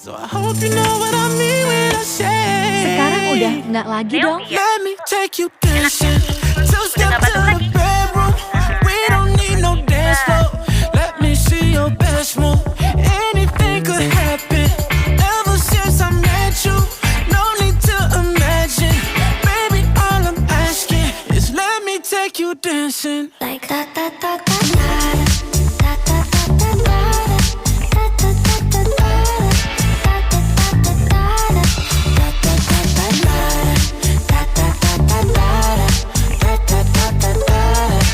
So I hope you know what I mean when I say. Sekarang udah nggak lagi dong. Let me take you dancing. Two step to the bedroom. We don't need no dance floor. Let me see your best move. Anything could happen. Ever since I met you, no need to imagine. Baby, all I'm asking is let me take you dancing. Like that, that, that, that, that.